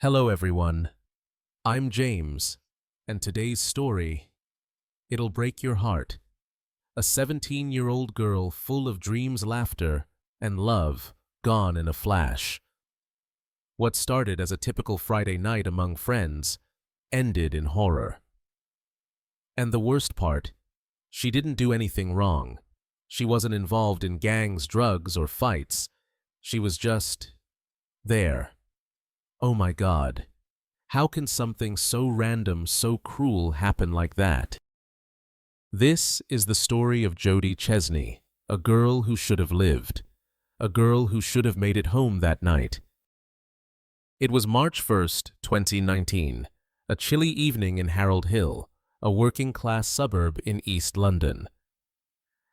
Hello everyone, I'm James, and today's story, it'll break your heart. A 17-year-old girl full of dreams, laughter, and love, gone in a flash. What started as a typical Friday night among friends ended in horror. And the worst part, she didn't do anything wrong. She wasn't involved in gangs, drugs, or fights. She was just there. Oh my God. How can something so random, so cruel happen like that? This is the story of Jody Chesney, a girl who should have lived, a girl who should have made it home that night. It was March 1st, 2019, a chilly evening in Harold Hill, a working-class suburb in East London.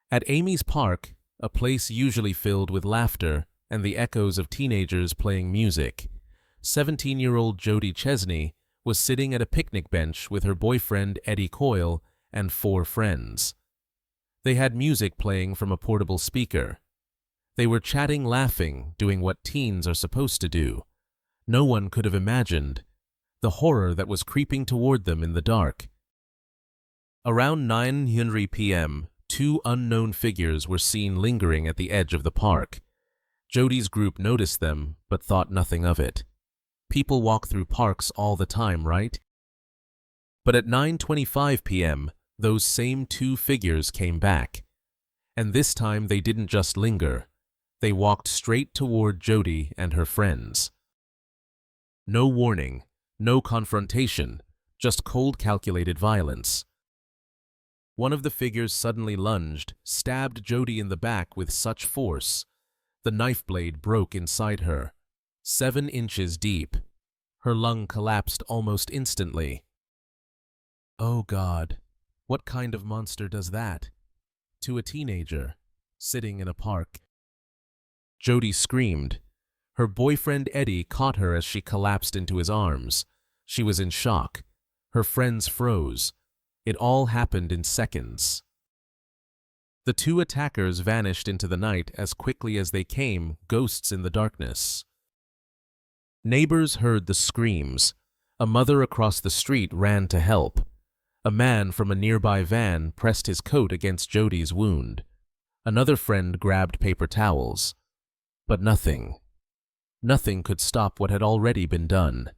At Amy's Park, a place usually filled with laughter and the echoes of teenagers playing music, 17-year-old Jody Chesney was sitting at a picnic bench with her boyfriend Eddie Coyle and 4 friends. They had music playing from a portable speaker. They were chatting, laughing, doing what teens are supposed to do. No one could have imagined the horror that was creeping toward them in the dark. Around 9:00 p.m., 2 unknown figures were seen lingering at the edge of the park. Jody's group noticed them, but thought nothing of it. People walk through parks all the time, right? But at 9:25 p.m., those same 2 figures came back. And this time they didn't just linger. They walked straight toward Jody and her friends. No warning, no confrontation, just cold, calculated violence. One of the figures suddenly lunged, stabbed Jody in the back with such force. The knife blade broke inside her, 7 inches deep. Her lung collapsed almost instantly. Oh God, what kind of monster does that? To a teenager, sitting in a park. Jody screamed. Her boyfriend Eddie caught her as she collapsed into his arms. She was in shock. Her friends froze. It all happened in seconds. The 2 attackers vanished into the night as quickly as they came, ghosts in the darkness. Neighbors heard the screams. A mother across the street ran to help. A man from a nearby van pressed his coat against Jody's wound. Another friend grabbed paper towels. But nothing could stop what had already been done.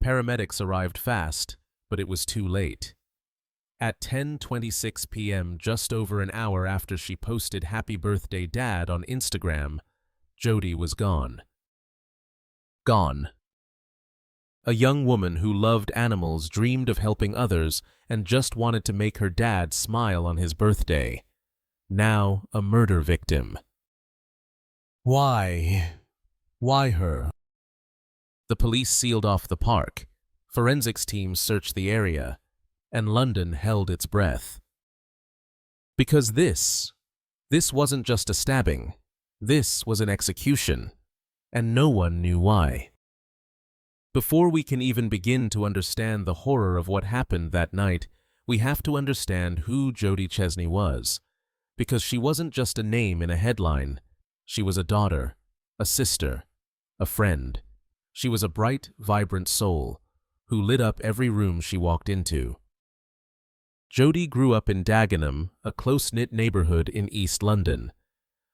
Paramedics arrived fast, but it was too late. At 10:26 p.m., just over an hour after she posted "Happy Birthday, Dad" on Instagram, Jody was gone. Gone. A young woman who loved animals, dreamed of helping others, and just wanted to make her dad smile on his birthday. Now a murder victim. Why? Why her? The police sealed off the park. Forensics teams searched the area, and London held its breath. Because this wasn't just a stabbing. This was an execution, and no one knew why. Before we can even begin to understand the horror of what happened that night, we have to understand who Jody Chesney was, because she wasn't just a name in a headline. She was a daughter, a sister, a friend. She was a bright, vibrant soul who lit up every room she walked into. Jody grew up in Dagenham, a close-knit neighborhood in East London.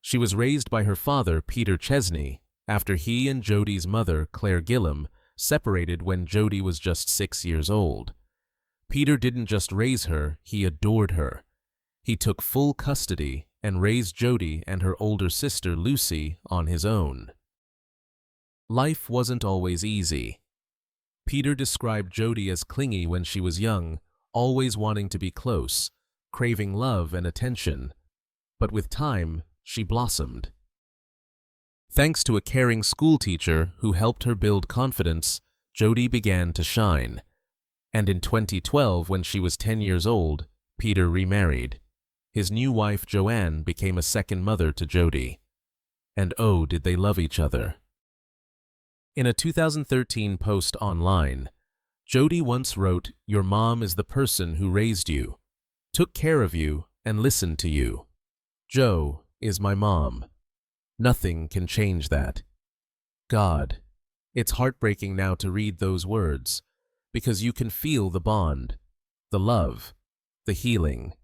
She was raised by her father, Peter Chesney, after he and Jody's mother, Claire Gillam, separated when Jody was just 6 years old. Peter didn't just raise her, he adored her. He took full custody and raised Jody and her older sister, Lucy, on his own. Life wasn't always easy. Peter described Jody as clingy when she was young, always wanting to be close, craving love and attention. But with time, she blossomed. Thanks to a caring schoolteacher who helped her build confidence, Jody began to shine. And in 2012, when she was 10 years old, Peter remarried. His new wife, Joanne, became a second mother to Jody. And oh, did they love each other. In a 2013 post online, Jody once wrote, "Your mom is the person who raised you, took care of you, and listened to you. Jo is my mom. Nothing can change that. God, It's heartbreaking now to read those words, because you can feel the bond, the love, the healing.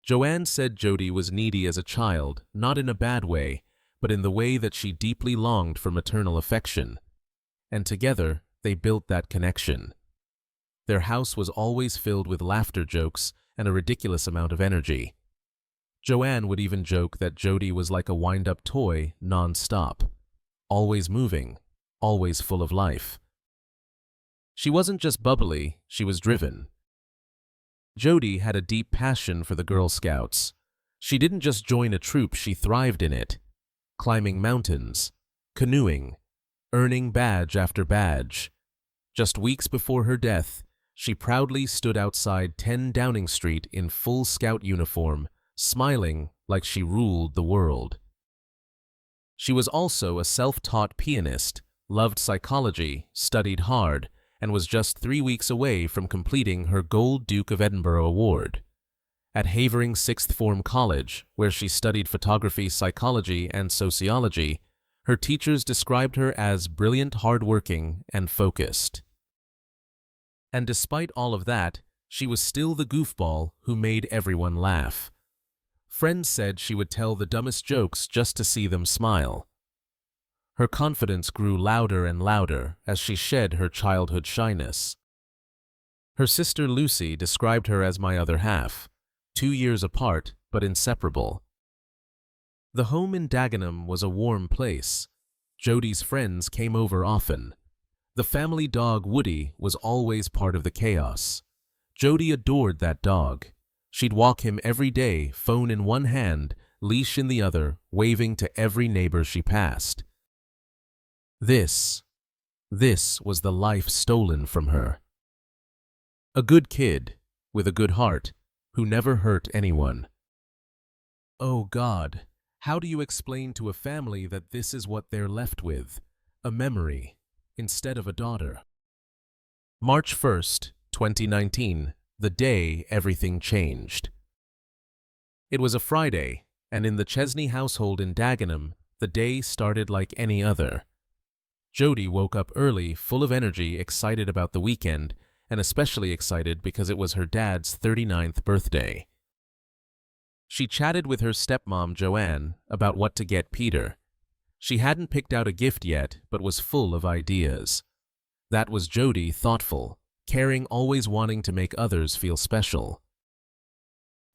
Joanne said Jody was needy as a child, not in a bad way, but in the way that she deeply longed for maternal affection. And together, they built that connection. Their house was always filled with laughter jokes and a ridiculous amount of energy. Joanne would even joke that Jody was like a wind-up toy non-stop, always moving, always full of life. She wasn't just bubbly, she was driven. Jody had a deep passion for the Girl Scouts. She didn't just join a troop, she thrived in it, climbing mountains, canoeing, earning badge after badge. Just weeks before her death, she proudly stood outside 10 Downing Street in full Scout uniform, smiling like she ruled the world. She was also a self-taught pianist, loved psychology, studied hard, and was just 3 weeks away from completing her Gold Duke of Edinburgh Award. At Havering Sixth Form College, where she studied photography, psychology, and sociology, her teachers described her as brilliant, hardworking, and focused. And despite all of that, she was still the goofball who made everyone laugh. Friends said she would tell the dumbest jokes just to see them smile. Her confidence grew louder and louder as she shed her childhood shyness. Her sister Lucy described her as my other half, 2 years apart but inseparable. The home in Dagenham was a warm place. Jody's friends came over often. The family dog Woody was always part of the chaos. Jody adored that dog. She'd walk him every day, phone in one hand, leash in the other, waving to every neighbor she passed. This was the life stolen from her. A good kid, with a good heart, who never hurt anyone. Oh God, how do you explain to a family that this is what they're left with, a memory, instead of a daughter? March 1st, 2019, the day everything changed. It was a Friday, and in the Chesney household in Dagenham, the day started like any other. Jody woke up early, full of energy, excited about the weekend, and especially excited because it was her dad's 39th birthday. She chatted with her stepmom Joanne about what to get Peter. She hadn't picked out a gift yet, but was full of ideas. That was Jody, thoughtful, caring, always wanting to make others feel special.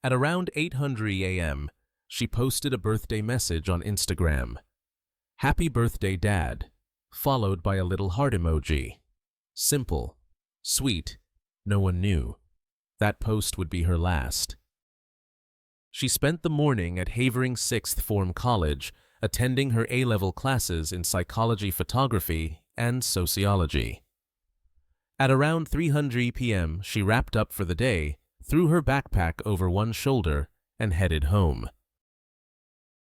At around 8:00 a.m., she posted a birthday message on Instagram. "Happy birthday, Dad," followed by a little heart emoji. Simple, sweet, no one knew. That post would be her last. She spent the morning at Havering Sixth Form College, attending her A-level classes in psychology, photography, and sociology. At around 3:00 p.m., she wrapped up for the day, threw her backpack over one shoulder, and headed home.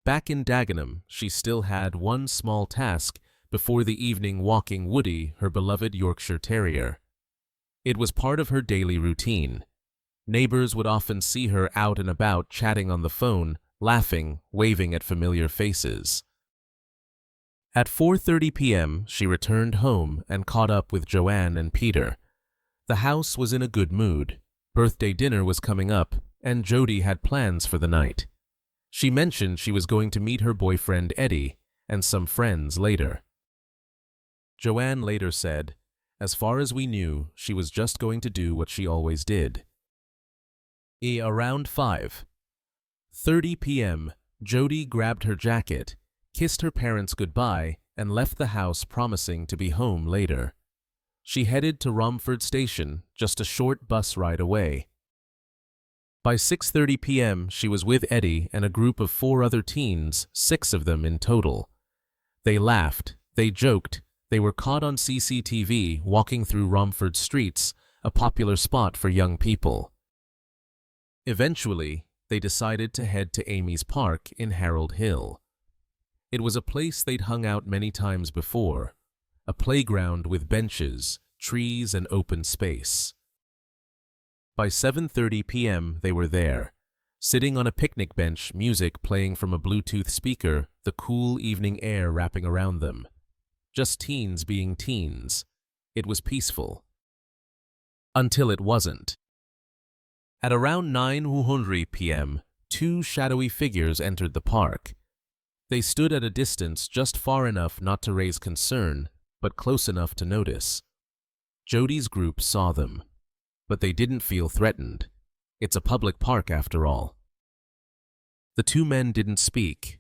Back in Dagenham, she still had one small task before the evening: walking Woody, her beloved Yorkshire Terrier. It was part of her daily routine. Neighbors would often see her out and about, chatting on the phone, laughing, waving at familiar faces. At 4:30 p.m., she returned home and caught up with Joanne and Peter. The house was in a good mood. Birthday dinner was coming up, and Jody had plans for the night. She mentioned she was going to meet her boyfriend Eddie and some friends later. Joanne later said, "As far as we knew, she was just going to do what she always did." Around 5:30 p.m., Jody grabbed her jacket, kissed her parents goodbye, and left the house, promising to be home later. She headed to Romford Station, just a short bus ride away. By 6:30 p.m., she was with Eddie and a group of 4 other teens, 6 of them in total. They laughed, they joked, they were caught on CCTV walking through Romford streets, a popular spot for young people. Eventually, they decided to head to Amy's Park in Harold Hill. It was a place they'd hung out many times before, a playground with benches, trees, and open space. By 7:30 p.m., they were there, sitting on a picnic bench, music playing from a Bluetooth speaker, the cool evening air wrapping around them. Just teens being teens. It was peaceful. Until it wasn't. At around 9:00 p.m., two shadowy figures entered the park. They stood at a distance just far enough not to raise concern, but close enough to notice. Jody's group saw them, but they didn't feel threatened. It's a public park after all. The two men didn't speak.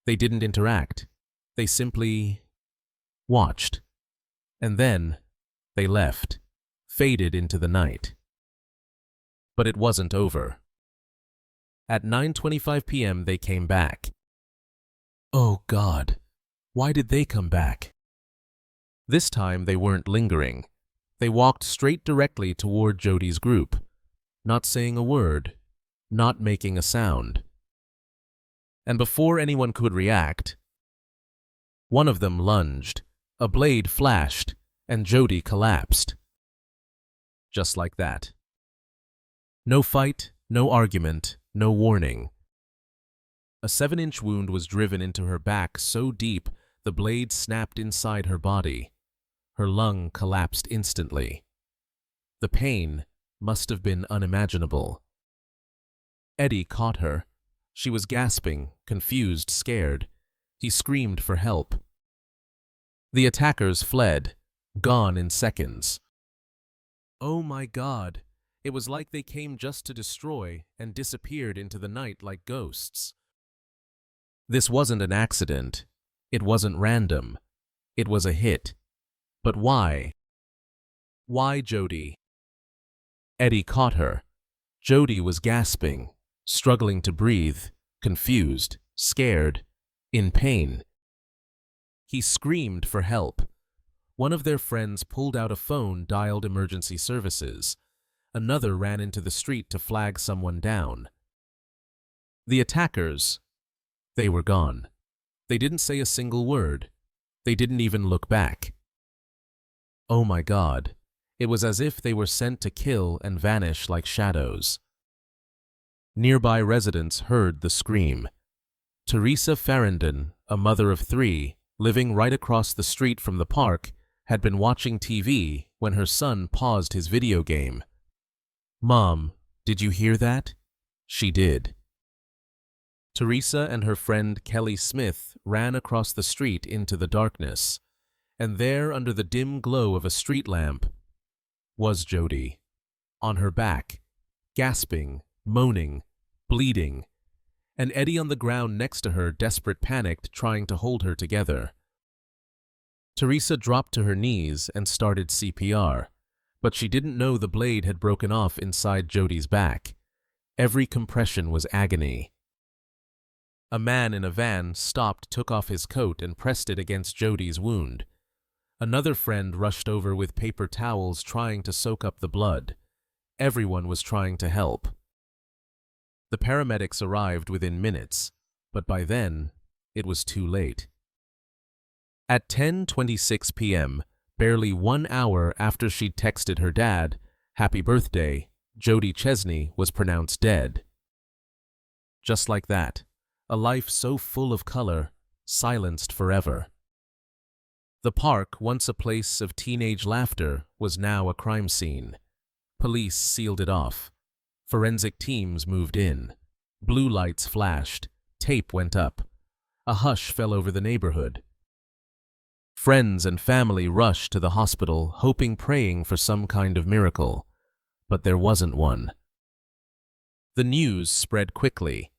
They didn't interact. They simply watched. And then they left, faded into the night. But it wasn't over. At 9:25 p.m. they came back. Oh God, why did they come back? This time they weren't lingering. They walked straight directly toward Jody's group, not saying a word, not making a sound. And before anyone could react, one of them lunged, a blade flashed, and Jody collapsed. Just like that. No fight, no argument, no warning. A 7-inch wound was driven into her back so deep the blade snapped inside her body. Her lung collapsed instantly. The pain must have been unimaginable. Eddie caught her. She was gasping, confused, scared. He screamed for help. The attackers fled, gone in seconds. Oh my God! It was like they came just to destroy and disappeared into the night like ghosts. This wasn't an accident. It wasn't random. It was a hit. But why? Why Jody? Eddie caught her. Jody was gasping, struggling to breathe, confused, scared, in pain. He screamed for help. One of their friends pulled out a phone, dialed emergency services. Another ran into the street to flag someone down. The attackers, they were gone. They didn't say a single word. They didn't even look back. Oh my God, it was as if they were sent to kill and vanish like shadows. Nearby residents heard the scream. Teresa Farrandon, a mother of 3, living right across the street from the park, had been watching TV when her son paused his video game. Mom, did you hear that? She did. Teresa and her friend Kelly Smith ran across the street into the darkness, and there under the dim glow of a street lamp was Jody, on her back, gasping, moaning, bleeding, and Eddie on the ground next to her, desperate, panicked, trying to hold her together. Teresa dropped to her knees and started CPR, but she didn't know the blade had broken off inside Jody's back. Every compression was agony. A man in a van stopped, took off his coat, and pressed it against Jody's wound. Another friend rushed over with paper towels, trying to soak up the blood. Everyone was trying to help. The paramedics arrived within minutes, but by then, it was too late. At 10:26 p.m., barely 1 hour after she'd texted her dad, "Happy birthday," Jody Chesney was pronounced dead. Just like that, a life so full of color, silenced forever. The park, once a place of teenage laughter, was now a crime scene. Police sealed it off. Forensic teams moved in. Blue lights flashed. Tape went up. A hush fell over the neighborhood. Friends and family rushed to the hospital, hoping, praying for some kind of miracle. But there wasn't one. The news spread quickly,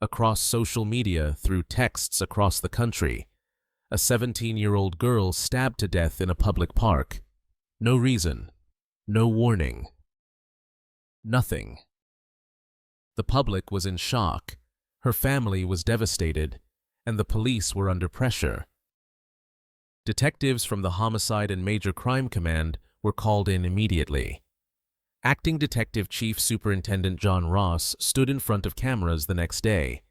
across social media, through texts across the country. A 17-year-old girl stabbed to death in a public park. No reason. No warning. Nothing. The public was in shock. Her family was devastated, and the police were under pressure. Detectives from the Homicide and Major Crime Command were called in immediately. Acting Detective Chief Superintendent John Ross stood in front of cameras the next day,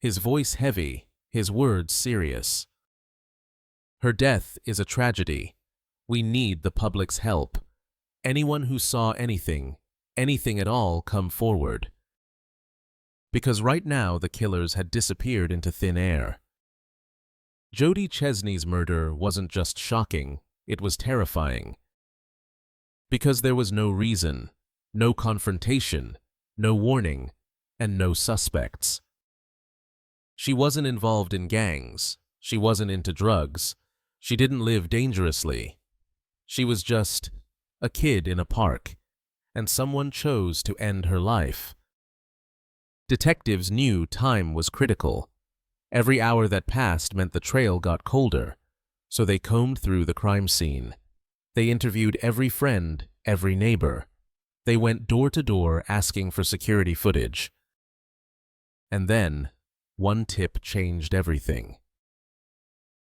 his voice heavy, his words serious. Her death is a tragedy. We need the public's help. Anyone who saw anything at all, come forward. Because right now the killers had disappeared into thin air. Jody Chesney's murder wasn't just shocking, it was terrifying. Because there was no reason, no confrontation, no warning, and no suspects. She wasn't involved in gangs, she wasn't into drugs, she didn't live dangerously. She was just a kid in a park, and someone chose to end her life. Detectives knew time was critical. Every hour that passed meant the trail got colder, so they combed through the crime scene. They interviewed every friend, every neighbor. They went door to door asking for security footage. And then, one tip changed everything.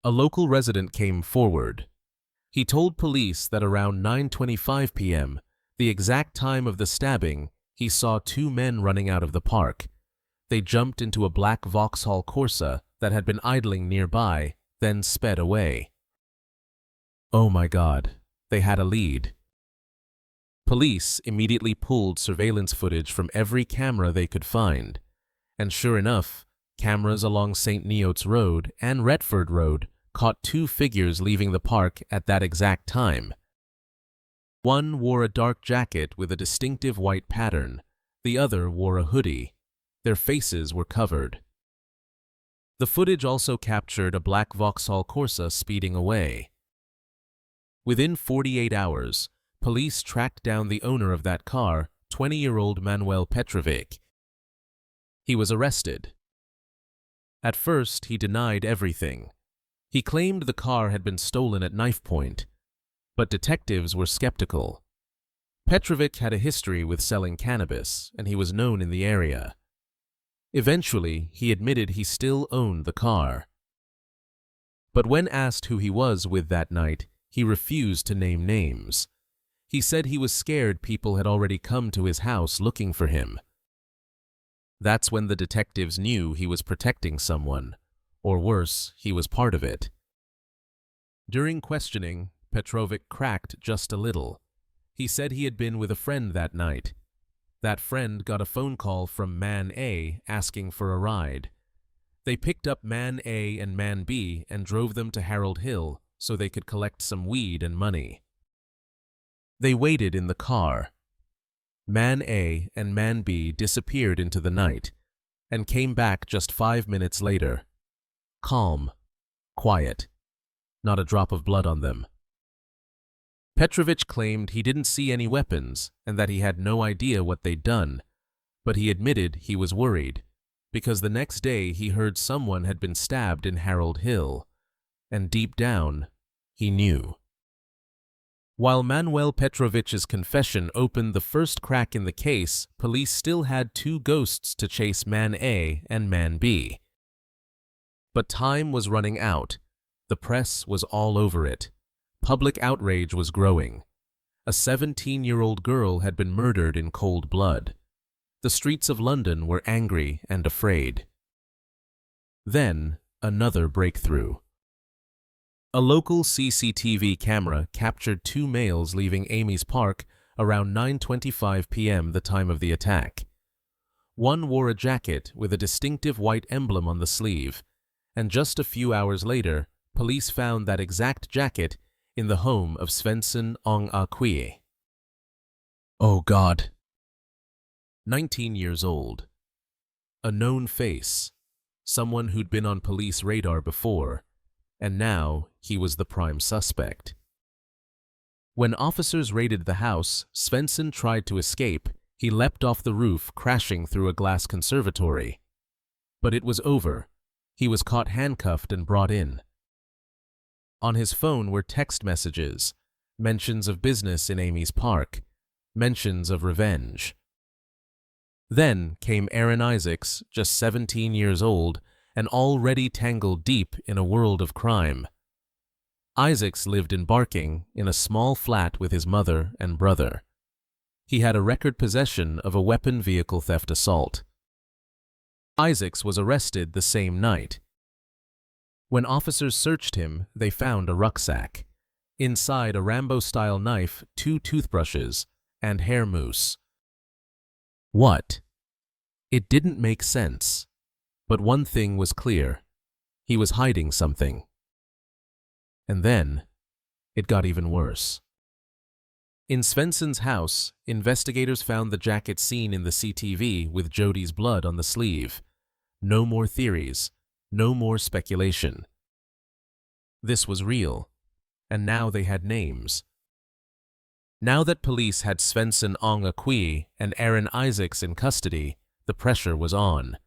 A local resident came forward. He told police that around 9:25 p.m., the exact time of the stabbing, he saw two men running out of the park. They jumped into a black Vauxhall Corsa that had been idling nearby, then sped away. Oh my God, they had a lead. Police immediately pulled surveillance footage from every camera they could find. And sure enough, cameras along St. Neots Road and Retford Road caught two figures leaving the park at that exact time. One wore a dark jacket with a distinctive white pattern. The other wore a hoodie. Their faces were covered. The footage also captured a black Vauxhall Corsa speeding away. Within 48 hours, police tracked down the owner of that car, 20-year-old Manuel Petrovic. He was arrested. At first, he denied everything. He claimed the car had been stolen at knife point, but detectives were skeptical. Petrovic had a history with selling cannabis, and he was known in the area. Eventually, he admitted he still owned the car. But when asked who he was with that night, he refused to name names. He said he was scared people had already come to his house looking for him. That's when the detectives knew he was protecting someone, or worse, he was part of it. During questioning, Petrovic cracked just a little. He said he had been with a friend that night. That friend got a phone call from Man A asking for a ride. They picked up Man A and Man B and drove them to Harold Hill so they could collect some weed and money. They waited in the car. Man A and Man B disappeared into the night and came back just 5 minutes later. Calm, quiet, not a drop of blood on them. Petrovic claimed he didn't see any weapons and that he had no idea what they'd done, but he admitted he was worried because the next day he heard someone had been stabbed in Harold Hill, and deep down, he knew. While Manuel Petrovic's confession opened the first crack in the case, police still had two ghosts to chase Man A and Man B. But time was running out. The press was all over it. Public outrage was growing. A 17-year-old girl had been murdered in cold blood. The streets of London were angry and afraid. Then, another breakthrough. A local CCTV camera captured two males leaving Amy's Park around 9:25 p.m. the time of the attack. One wore a jacket with a distinctive white emblem on the sleeve, and just a few hours later, police found that exact jacket in the home of Svensson Ong-Akwie. Oh God. 19 years old. A known face. Someone who'd been on police radar before, and now he was the prime suspect. When officers raided the house, Svensson tried to escape. He leapt off the roof, crashing through a glass conservatory. But it was over. He was caught handcuffed and brought in. On his phone were text messages, mentions of business in Amy's Park, mentions of revenge. Then came Aaron Isaacs, just 17 years old, and already tangled deep in a world of crime. Isaacs lived in Barking in a small flat with his mother and brother. He had a record possession of a weapon vehicle theft assault. Isaacs was arrested the same night. When officers searched him, they found a rucksack. Inside, a Rambo-style knife, 2 toothbrushes, and hair mousse. What? It didn't make sense. But one thing was clear. He was hiding something. And then, it got even worse. In Svensson's house, investigators found the jacket seen in the CTV with Jody's blood on the sleeve. No more theories, no more speculation. This was real, and now they had names. Now that police had Svensson Ong Akwi and Aaron Isaacs in custody, the pressure was on.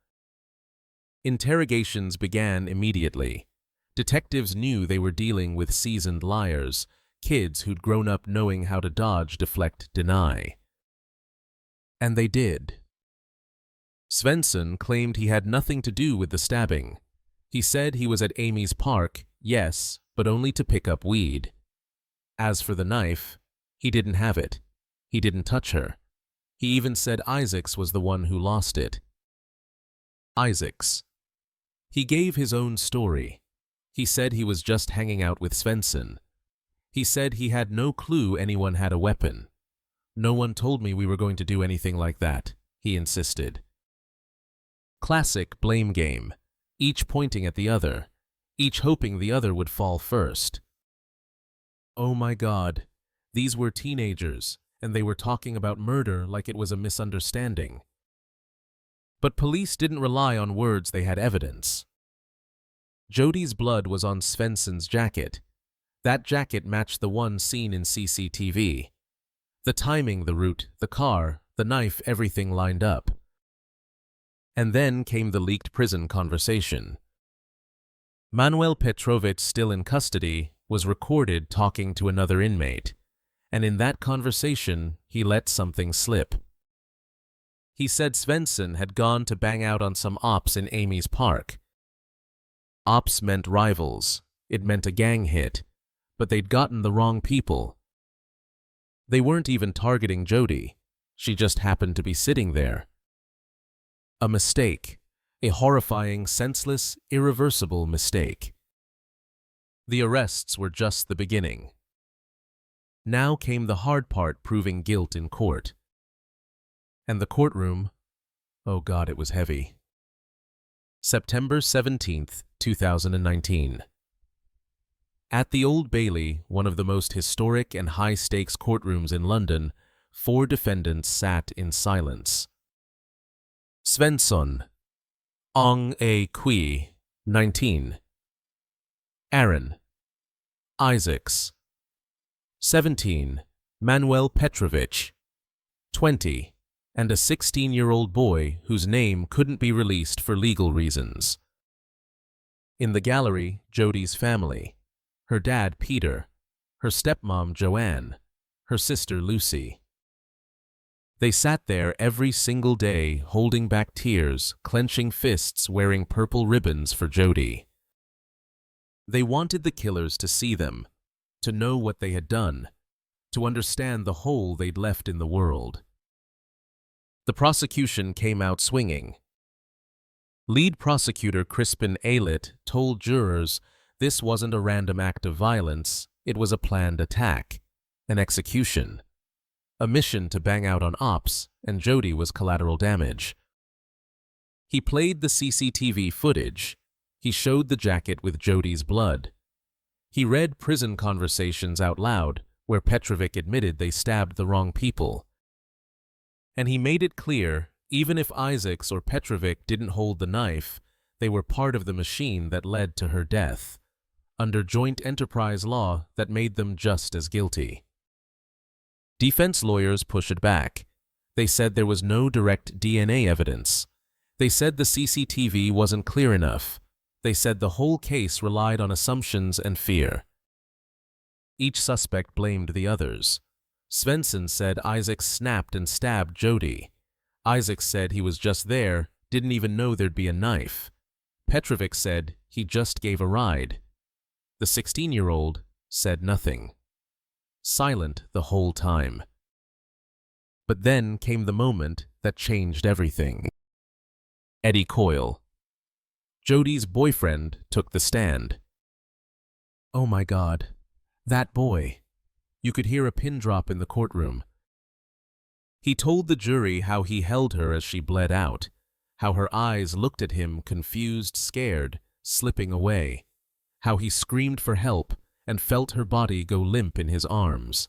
Interrogations began immediately. Detectives knew they were dealing with seasoned liars, kids who'd grown up knowing how to dodge, deflect, deny. And they did. Svensson claimed he had nothing to do with the stabbing. He said he was at Amy's park, yes, but only to pick up weed. As for the knife, he didn't have it. He didn't touch her. He even said Isaacs was the one who lost it. Isaacs. He gave his own story. He said he was just hanging out with Svensson. He said he had no clue anyone had a weapon. No one told me we were going to do anything like that, he insisted. Classic blame game, each pointing at the other, each hoping the other would fall first. Oh my God, these were teenagers, and they were talking about murder like it was a misunderstanding. But police didn't rely on words, they had evidence. Jody's blood was on Svensson's jacket. That jacket matched the one seen in CCTV. The timing, the route, the car, the knife, everything lined up. And then came the leaked prison conversation. Manuel Petrovich, still in custody, was recorded talking to another inmate, and in that conversation, he let something slip. He said Svensson had gone to bang out on some ops in Amy's park. Ops meant rivals. It meant a gang hit, but they'd gotten the wrong people. They weren't even targeting Jody. She just happened to be sitting there. A mistake. A horrifying, senseless, irreversible mistake. The arrests were just the beginning. Now came the hard part, proving guilt in court. And the courtroom, oh God, it was heavy. September 17th, 2019. At the Old Bailey, one of the most historic and high-stakes courtrooms in London, 4 defendants sat in silence. Svensson Ong Akwi, 19. Aaron Isaacs, 17. Manuel Petrovich, 20. And a 16-year-old boy whose name couldn't be released for legal reasons. In the gallery, Jody's family. Her dad, Peter. Her stepmom, Joanne. Her sister, Lucy. They sat there every single day, holding back tears, clenching fists, wearing purple ribbons for Jody. They wanted the killers to see them, to know what they had done, to understand the hole they'd left in the world. The prosecution came out swinging. Lead prosecutor Crispin Aylett told jurors this wasn't a random act of violence, it was a planned attack, an execution, a mission to bang out on ops, and Jody was collateral damage. He played the CCTV footage. He showed the jacket with Jody's blood. He read prison conversations out loud where Petrovic admitted they stabbed the wrong people. And he made it clear, even if Isaacs or Petrovic didn't hold the knife, they were part of the machine that led to her death, under joint enterprise law that made them just as guilty. Defense lawyers pushed it back. They said there was no direct DNA evidence. They said the CCTV wasn't clear enough. They said the whole case relied on assumptions and fear. Each suspect blamed the others. Svensson said Isaacs snapped and stabbed Jody. Isaacs said he was just there, didn't even know there'd be a knife. Petrovic said he just gave a ride. The 16-year-old said nothing. Silent the whole time. But then came the moment that changed everything. Eddie Coyle, Jody's boyfriend, took the stand. Oh my God, that boy. You could hear a pin drop in the courtroom. He told the jury how he held her as she bled out, how her eyes looked at him confused, scared, slipping away, how he screamed for help, and felt her body go limp in his arms.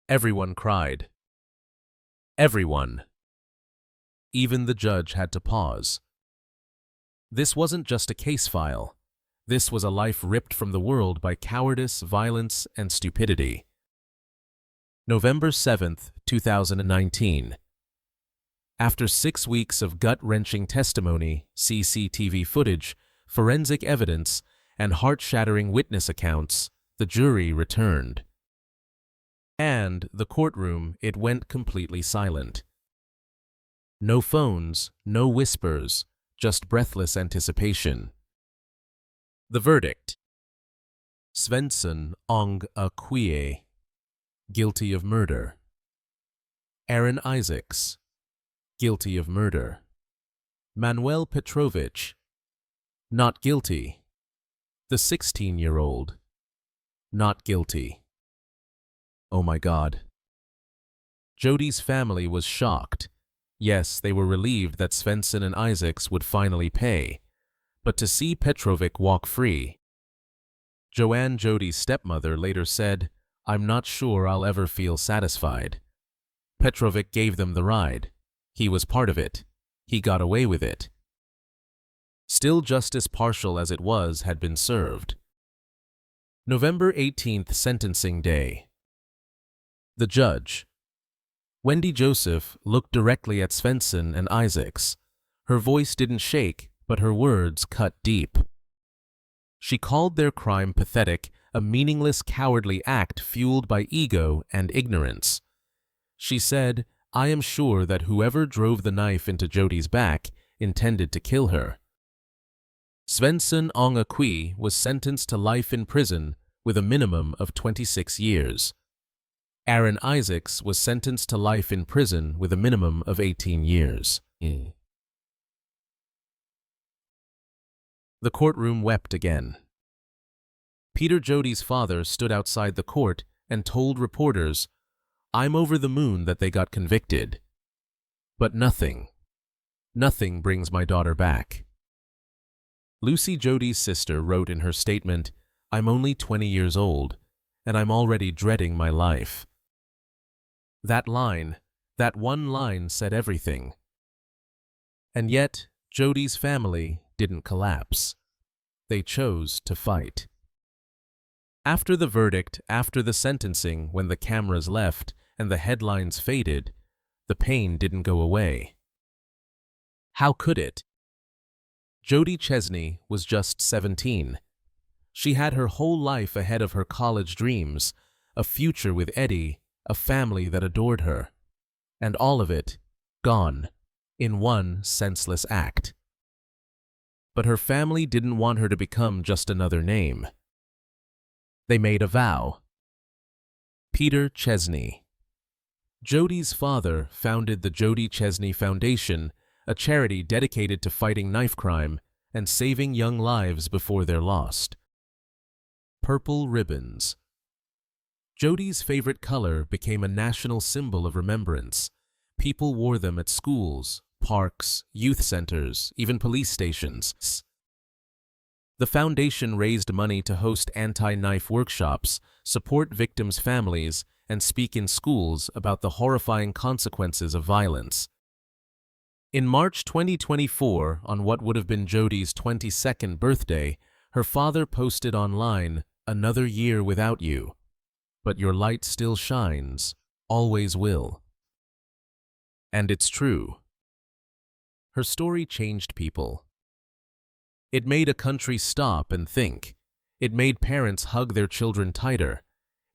Everyone cried. Everyone. Even the judge had to pause. This wasn't just a case file. This was a life ripped from the world by cowardice, violence, and stupidity. November 7th, 2019. After 6 weeks of gut-wrenching testimony, CCTV footage, forensic evidence, and heart-shattering witness accounts, the jury returned. And the courtroom, it went completely silent. No phones, no whispers, just breathless anticipation. The verdict. Svensson Ong-Akwie, guilty of murder. Aaron Isaacs, guilty of murder. Manuel Petrovich, not guilty. The 16-year-old, not guilty. Oh my God. Jody's family was shocked. Yes, they were relieved that Svensson and Isaacs would finally pay, but to see Petrovic walk free. Joanne, Jody's stepmother, later said, "I'm not sure I'll ever feel satisfied." Petrovic gave them the ride. He was part of it. He got away with it. Still, justice, partial as it was, had been served. November 18th, sentencing day. The judge, Wendy Joseph, looked directly at Svensson and Isaacs. Her voice didn't shake, but her words cut deep. She called their crime pathetic, a meaningless, cowardly act fueled by ego and ignorance. She said, "I am sure that whoever drove the knife into Jody's back intended to kill her." Svensson Ong-Akwie was sentenced to life in prison with a minimum of 26 years. Aaron Isaacs was sentenced to life in prison with a minimum of 18 years. The courtroom wept again. Peter, Jody's father, stood outside the court and told reporters, "I'm over the moon that they got convicted. But nothing brings my daughter back." Lucy, Jody's sister, wrote in her statement, "I'm only 20 years old, and I'm already dreading my life." That one line said everything. And yet, Jody's family didn't collapse. They chose to fight. After the verdict, after the sentencing, when the cameras left and the headlines faded, the pain didn't go away. How could it? Jody Chesney was just 17. She had her whole life ahead of her college dreams, a future with Eddie, a family that adored her. And all of it, gone, in one senseless act. But her family didn't want her to become just another name. They made a vow. Peter Chesney. Jody's father founded the Jody Chesney Foundation, a charity dedicated to fighting knife crime and saving young lives before they're lost. Purple ribbons. Jody's favorite color became a national symbol of remembrance. People wore them at schools, parks, youth centers, even police stations. The foundation raised money to host anti-knife workshops, support victims' families, and speak in schools about the horrifying consequences of violence. In March 2024, on what would have been Jody's 22nd birthday, her father posted online, "Another year without you. But your light still shines, always will." And it's true. Her story changed people. It made a country stop and think. It made parents hug their children tighter.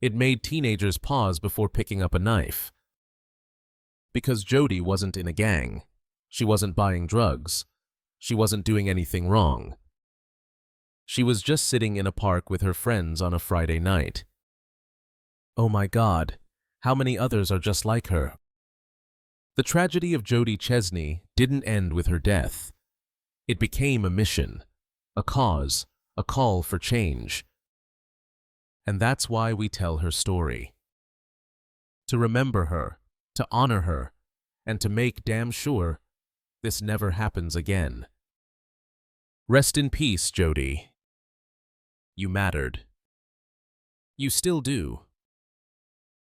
It made teenagers pause before picking up a knife. Because Jody wasn't in a gang. She wasn't buying drugs. She wasn't doing anything wrong. She was just sitting in a park with her friends on a Friday night. Oh my God, how many others are just like her? The tragedy of Jody Chesney didn't end with her death. It became a mission, a cause, a call for change. And that's why we tell her story. To remember her, to honor her, and to make damn sure this never happens again. Rest in peace, Jody. You mattered. You still do.